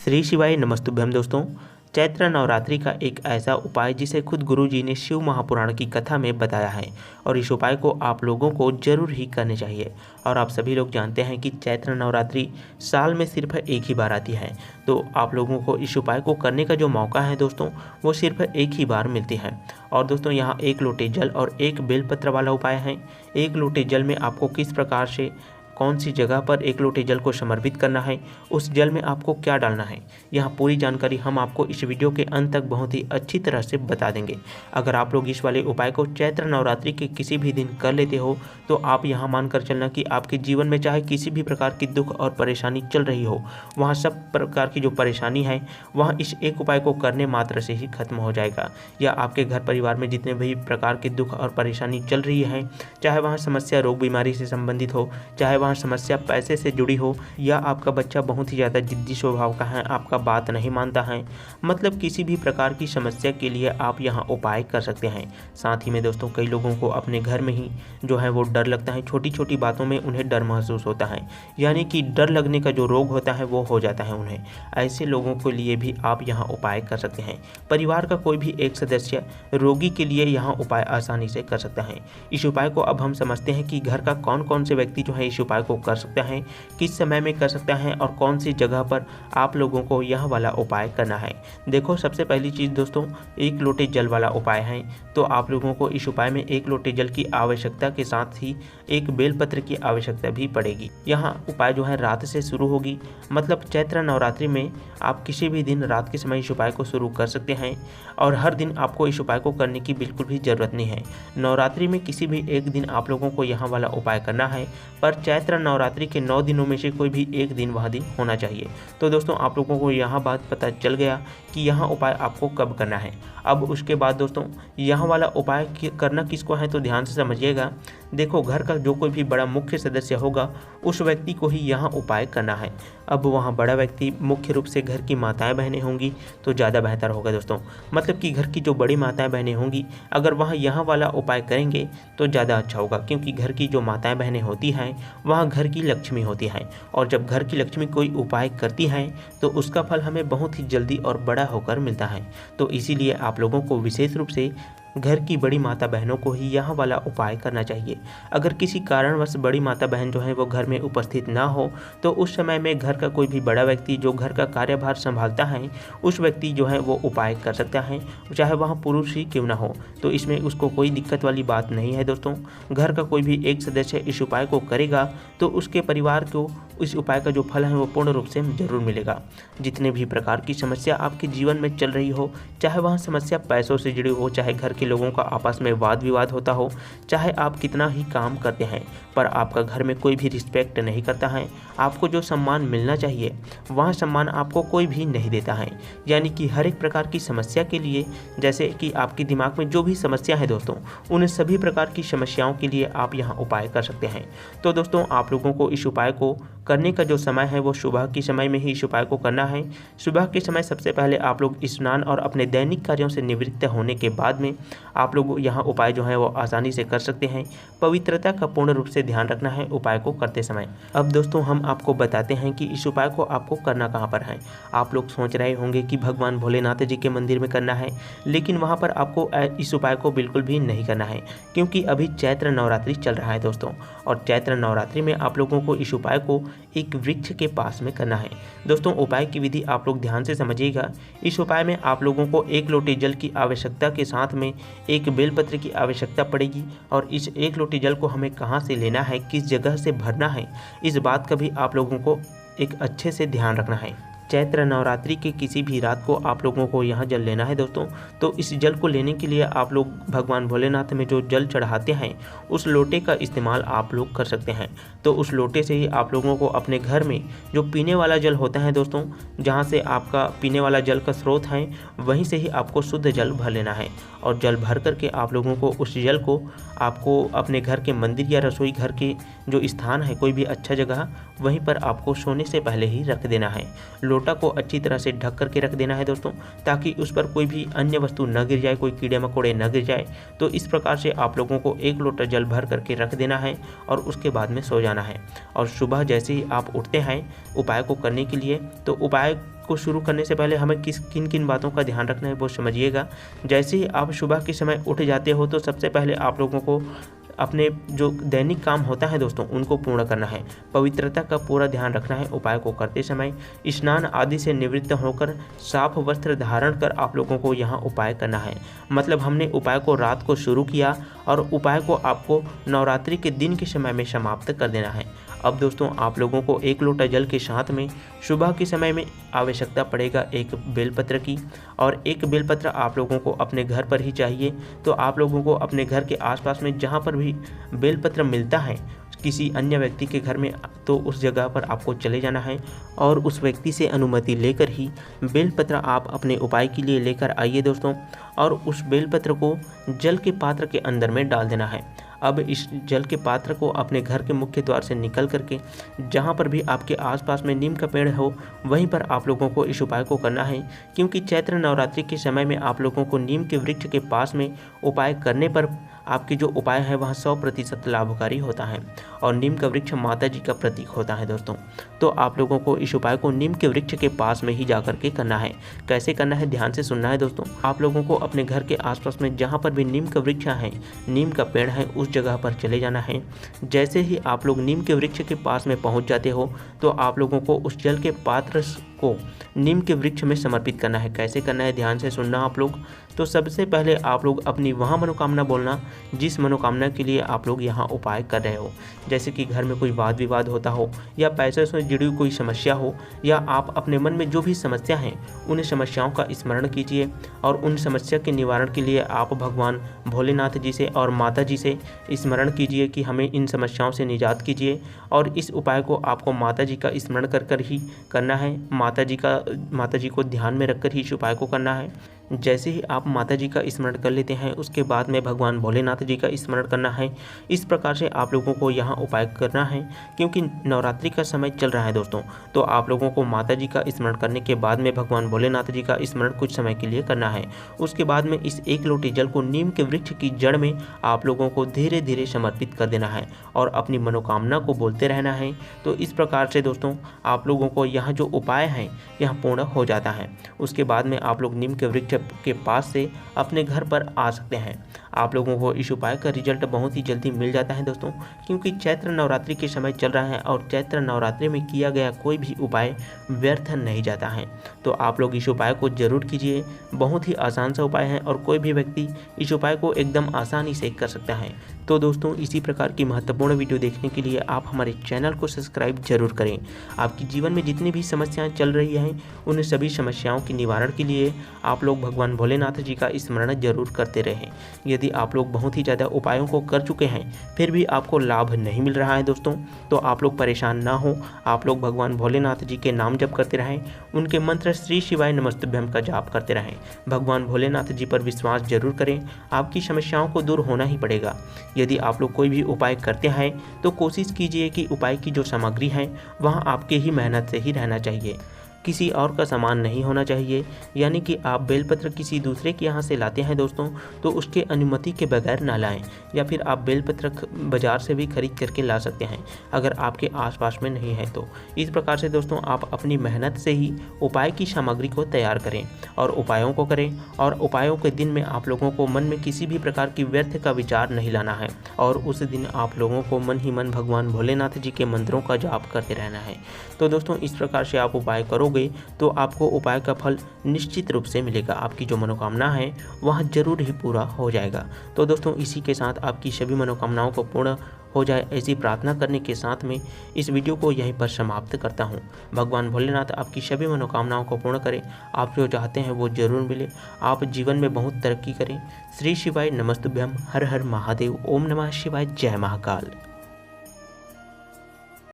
श्री शिवाय नमस्तुभ्यम दोस्तों। चैत्र नवरात्रि का एक ऐसा उपाय जिसे खुद गुरु जी ने शिव महापुराण की कथा में बताया है और इस उपाय को आप लोगों को जरूर ही करने चाहिए। और आप सभी लोग जानते हैं कि चैत्र नवरात्रि साल में सिर्फ एक ही बार आती है, तो आप लोगों को इस उपाय को करने का जो मौका है दोस्तों वो सिर्फ एक ही बार मिलती है। और दोस्तों यहाँ 1 लोटे जल और 1 बेलपत्र वाला उपाय है। 1 लोटे जल में आपको किस प्रकार से कौन सी जगह पर 1 लोटे जल को समर्पित करना है, उस जल में आपको क्या डालना है, यहाँ पूरी जानकारी हम आपको इस वीडियो के अंत तक बहुत ही अच्छी तरह से बता देंगे। अगर आप लोग इस वाले उपाय को चैत्र नवरात्रि के किसी भी दिन कर लेते हो तो आप यहाँ मानकर चलना कि आपके जीवन में चाहे किसी भी प्रकार की दुख और परेशानी चल रही हो, वहाँ सब प्रकार की जो परेशानी है वहाँ इस एक उपाय को करने मात्र से ही खत्म हो जाएगा। या आपके घर परिवार में जितने भी प्रकार के दुख और परेशानी चल रही है, चाहे वहाँ समस्या रोग बीमारी से संबंधित हो, चाहे वहाँ समस्या पैसे से जुड़ी हो, या आपका बच्चा बहुत ही ज़्यादा जिद्दी स्वभाव का है, आपका बात नहीं मानता है, मतलब किसी भी प्रकार की समस्या के लिए आप यहाँ उपाय कर सकते हैं। साथ ही में दोस्तों कई लोगों को अपने घर में ही जो है वो डर लगता है, छोटी छोटी बातों में उन्हें डर महसूस होता है, यानी कि डर लगने का जो रोग होता है वो हो जाता है उन्हें। ऐसे लोगों के लिए भी आप यहाँ उपाय कर सकते हैं। परिवार का कोई भी एक सदस्य रोगी के लिए यहाँ उपाय आसानी से कर सकता है। इस उपाय को अब हम समझते हैं कि घर का कौन कौन से व्यक्ति जो है इस उपाय को कर सकता है, किस समय में कर सकता है और कौन सी जगह पर आप लोगों को यह वाला उपाय करना है। देखो सबसे पहली चीज़ दोस्तों 1 लोटे जल वाला उपाय है, तो आप लोगों को इस उपाय में 1 लोटे जल की आवश्यकता के साथ ही 1 बेलपत्र की आवश्यकता भी पड़ेगी। यहाँ उपाय जो है रात से शुरू होगी, मतलब चैत्र नवरात्रि में आप किसी भी दिन रात के समय इस उपाय को शुरू कर सकते हैं और हर दिन आपको इस उपाय को करने की बिल्कुल भी ज़रूरत नहीं है। नवरात्रि में किसी भी एक दिन आप लोगों को यहाँ वाला उपाय करना है, पर चैत्र नवरात्रि के 9 दिनों में से कोई भी एक दिन वह दिन होना चाहिए। तो दोस्तों आप लोगों को यहाँ बात पता चल गया कि यहाँ उपाय आपको कब करना है। अब उसके बाद दोस्तों यहाँ वाला उपाय करना किसको है तो ध्यान से समझिएगा। देखो घर का जो कोई भी बड़ा मुख्य सदस्य होगा उस व्यक्ति को ही यहाँ उपाय करना है। अब वहाँ बड़ा व्यक्ति मुख्य रूप से घर की माताएं बहनें होंगी तो ज़्यादा बेहतर होगा दोस्तों, मतलब कि घर की जो बड़ी माताएं बहनें होंगी अगर वहाँ यहाँ वाला उपाय करेंगे तो ज़्यादा अच्छा होगा, क्योंकि घर की जो माताएं बहनें होती हैं वहाँ घर की लक्ष्मी होती हैं और जब घर की लक्ष्मी कोई उपाय करती हैं तो उसका फल हमें बहुत ही जल्दी और बड़ा होकर मिलता है। तो इसीलिए आप लोगों को विशेष रूप से घर की बड़ी माता बहनों को ही यहाँ वाला उपाय करना चाहिए। अगर किसी कारणवश बड़ी माता बहन जो है वो घर में उपस्थित ना हो तो उस समय में घर का कोई भी बड़ा व्यक्ति जो घर का कार्यभार संभालता है उस व्यक्ति जो है वो उपाय कर सकता है, चाहे वहाँ पुरुष ही क्यों ना हो। तो इसमें उसको कोई दिक्कत वाली बात नहीं है दोस्तों। घर का कोई भी एक सदस्य इस उपाय को करेगा तो उसके परिवार को इस उपाय का जो फल है वो पूर्ण रूप से जरूर मिलेगा। जितने भी प्रकार की समस्या आपके जीवन में चल रही हो, चाहे वहाँ समस्या पैसों से जुड़ी हो, चाहे घर के लोगों का आपस में वाद विवाद होता हो, चाहे आप कितना ही काम करते हैं पर आपका घर में कोई भी रिस्पेक्ट नहीं करता है, आपको जो सम्मान मिलना चाहिए वहाँ सम्मान आपको कोई भी नहीं देता है, यानी कि हर एक प्रकार की समस्या के लिए, जैसे कि आपके दिमाग में जो भी समस्या है दोस्तों उन सभी प्रकार की समस्याओं के लिए आप यहाँ उपाय कर सकते हैं। तो दोस्तों आप लोगों को इस उपाय को करने का जो समय है वो सुबह के समय में ही इस उपाय को करना है। सुबह के समय सबसे पहले आप लोग स्नान और अपने दैनिक कार्यों से निवृत्त होने के बाद में आप लोग यहाँ उपाय जो है वो आसानी से कर सकते हैं। पवित्रता का पूर्ण रूप से ध्यान रखना है उपाय को करते समय। अब दोस्तों हम आपको बताते हैं कि इस उपाय को आपको करना कहाँ पर है। आप लोग सोच रहे होंगे कि भगवान भोलेनाथ जी के मंदिर में करना है, लेकिन वहाँ पर आपको इस उपाय को बिल्कुल भी नहीं करना है, क्योंकि अभी चैत्र नवरात्रि चल रहा है दोस्तों, और चैत्र नवरात्रि में आप लोगों को इस उपाय को एक वृक्ष के पास में करना है। दोस्तों उपाय की विधि आप लोग ध्यान से समझिएगा। इस उपाय में आप लोगों को 1 लोटे जल की आवश्यकता के साथ में 1 बेलपत्र की आवश्यकता पड़ेगी, और इस 1 लोटे जल को हमें कहाँ से लेना है, किस जगह से भरना है, इस बात का भी आप लोगों को एक अच्छे से ध्यान रखना है। चैत्र नवरात्रि के किसी भी रात को आप लोगों को यहाँ जल लेना है दोस्तों। तो इस जल को लेने के लिए आप लोग भगवान भोलेनाथ में जो जल चढ़ाते हैं उस लोटे का इस्तेमाल आप लोग कर सकते हैं। तो उस लोटे से ही आप लोगों को अपने घर में जो पीने वाला जल होता है दोस्तों, जहाँ से आपका पीने वाला जल का स्रोत है वहीं से ही आपको शुद्ध जल भर लेना है, और जल भर करके आप लोगों को उस जल को आपको अपने घर के मंदिर या रसोई घर के जो स्थान है कोई भी अच्छा जगह वहीं पर आपको सोने से पहले ही रख देना है। लोटा को अच्छी तरह से ढक करके रख देना है दोस्तों, ताकि उस पर कोई भी अन्य वस्तु न गिर जाए, कोई कीड़े मकोड़े न गिर जाए। तो इस प्रकार से आप लोगों को 1 लोटा जल भर करके रख देना है और उसके बाद में सो जाना है। और सुबह जैसे ही आप उठते हैं उपाय को करने के लिए, तो उपाय को शुरू करने से पहले हमें किन किन बातों का ध्यान रखना है वो समझिएगा। जैसे ही आप सुबह के समय उठ जाते हो तो सबसे पहले आप लोगों को अपने जो दैनिक काम होता है दोस्तों उनको पूर्ण करना है। पवित्रता का पूरा ध्यान रखना है। उपाय को करते समय स्नान आदि से निवृत्त होकर साफ वस्त्र धारण कर आप लोगों को यहाँ उपाय करना है। मतलब हमने उपाय को रात को शुरू किया और उपाय को आपको नवरात्रि के दिन के समय में समाप्त कर देना है। अब दोस्तों आप लोगों को 1 लोटा जल के साथ में सुबह के समय में आवश्यकता पड़ेगा एक बेलपत्र की, और एक बेलपत्र आप लोगों को अपने घर पर ही चाहिए। तो आप लोगों को अपने घर के आसपास में जहाँ पर भी बेलपत्र मिलता है किसी अन्य व्यक्ति के घर में, तो उस जगह पर आपको चले जाना है और उस व्यक्ति से अनुमति लेकर ही बेलपत्र आप अपने उपाय के लिए लेकर आइए दोस्तों, और उस बेलपत्र को जल के पात्र के अंदर में डाल देना है। अब इस जल के पात्र को अपने घर के मुख्य द्वार से निकल करके जहाँ पर भी आपके आसपास में नीम का पेड़ हो वहीं पर आप लोगों को इस उपाय को करना है, क्योंकि चैत्र नवरात्रि के समय में आप लोगों को नीम के वृक्ष के पास में उपाय करने पर आपके जो उपाय है वह 100% लाभकारी होता है, और नीम का वृक्ष माता जी का प्रतीक होता है दोस्तों। तो आप लोगों को इस उपाय को नीम के वृक्ष के पास में ही जाकर के करना है। कैसे करना है ध्यान से सुनना है दोस्तों। आप लोगों को अपने घर के आसपास में जहाँ पर भी नीम का वृक्ष है, नीम का पेड़ है, उस जगह पर चले जाना है। जैसे ही आप लोग नीम के वृक्ष के पास में पहुँच जाते हो तो आप लोगों को उस जल के पात्र को नीम के वृक्ष में समर्पित करना है। कैसे करना है ध्यान से सुनना आप लोग। तो सबसे पहले आप लोग अपनी वहाँ मनोकामना बोलना जिस मनोकामना के लिए आप लोग यहाँ उपाय कर रहे हो। जैसे कि घर में कोई वाद विवाद होता हो, या पैसे से जुड़ी हुई कोई समस्या हो, या आप अपने मन में जो भी समस्या हैं उन समस्याओं का स्मरण कीजिए, और उन समस्या के निवारण के लिए आप भगवान भोलेनाथ जी से और माता जी से स्मरण कीजिए कि हमें इन समस्याओं से निजात कीजिए। और इस उपाय को आपको माता जी का स्मरण कर ही करना है। माता जी को ध्यान में रखकर ही इस उपाय को करना है। जैसे ही आप माता जी का स्मरण कर लेते हैं उसके बाद में भगवान भोलेनाथ जी का स्मरण करना है। इस प्रकार से आप लोगों को यहाँ उपाय करना है, क्योंकि नवरात्रि का समय चल रहा है दोस्तों। तो आप लोगों को माता जी का स्मरण करने के बाद में भगवान भोलेनाथ जी का स्मरण कुछ समय के लिए करना है। उसके बाद में इस 1 लोटे जल को नीम के वृक्ष की जड़ में आप लोगों को धीरे धीरे समर्पित कर देना है और अपनी मनोकामना को बोलते रहना है। तो इस प्रकार से दोस्तों आप लोगों को यहाँ जो उपाय है यह पूर्ण हो जाता है। उसके बाद में आप लोग नीम के वृक्ष के पास से अपने घर पर आ सकते हैं। आप लोगों को इस उपाय का रिजल्ट बहुत ही जल्दी मिल जाता है दोस्तों, क्योंकि चैत्र नवरात्रि के समय चल रहा है और चैत्र नवरात्रि में किया गया कोई भी उपाय व्यर्थ नहीं जाता है। तो आप लोग इस उपाय को जरूर कीजिए। बहुत ही आसान सा उपाय है और कोई भी व्यक्ति इस उपाय को एकदम आसानी से कर सकता है। तो दोस्तों इसी प्रकार की महत्वपूर्ण वीडियो देखने के लिए आप हमारे चैनल को सब्सक्राइब जरूर करें। आपके जीवन में जितनी भी समस्याएं चल रही हैं उन सभी समस्याओं के निवारण के लिए आप लोग भगवान भोलेनाथ जी का स्मरण जरूर करते रहें। यदि आप लोग बहुत ही ज़्यादा उपायों को कर चुके हैं फिर भी आपको लाभ नहीं मिल रहा है दोस्तों, तो आप लोग परेशान ना हो। आप लोग भगवान भोलेनाथ जी के नाम जप करते रहें, उनके मंत्र श्री शिवाय नमस्तुभ्यम का जाप करते रहें। भगवान भोलेनाथ जी पर विश्वास जरूर करें, आपकी समस्याओं को दूर होना ही पड़ेगा। यदि आप लोग कोई भी उपाय करते हैं तो कोशिश कीजिए कि उपाय की जो सामग्री है वहाँ आपके ही मेहनत से ही रहना चाहिए, किसी और का सामान नहीं होना चाहिए। यानी कि आप बेलपत्र किसी दूसरे के यहाँ से लाते हैं दोस्तों तो उसके अनुमति के बगैर ना लाएं, या फिर आप बेलपत्र बाज़ार से भी खरीद करके ला सकते हैं अगर आपके आसपास में नहीं है तो। इस प्रकार से दोस्तों आप अपनी मेहनत से ही उपाय की सामग्री को तैयार करें और उपायों को करें, और उपायों के दिन में आप लोगों को मन में किसी भी प्रकार की व्यर्थ का विचार नहीं लाना है, और उस दिन आप लोगों को मन ही मन भगवान भोलेनाथ जी के मंत्रों का जाप करते रहना है। तो दोस्तों इस प्रकार से आप उपाय करोगे तो आपको उपाय का फल निश्चित रूप से मिलेगा। आपकी जो मनोकामना है वह जरूर ही पूरा हो जाएगा। तो दोस्तों इसी के साथ आपकी सभी मनोकामनाओं को पूर्ण हो जाए ऐसी प्रार्थना करने के साथ में इस वीडियो को यहीं पर समाप्त करता हूं। भगवान भोलेनाथ आपकी सभी मनोकामनाओं को पूर्ण करें, आप जो चाहते हैं वो जरूर मिले, आप जीवन में बहुत तरक्की करें। श्री शिवाय नमस्तुभ्यम, हर हर महादेव, ओम नमः शिवाय, जय महाकाल।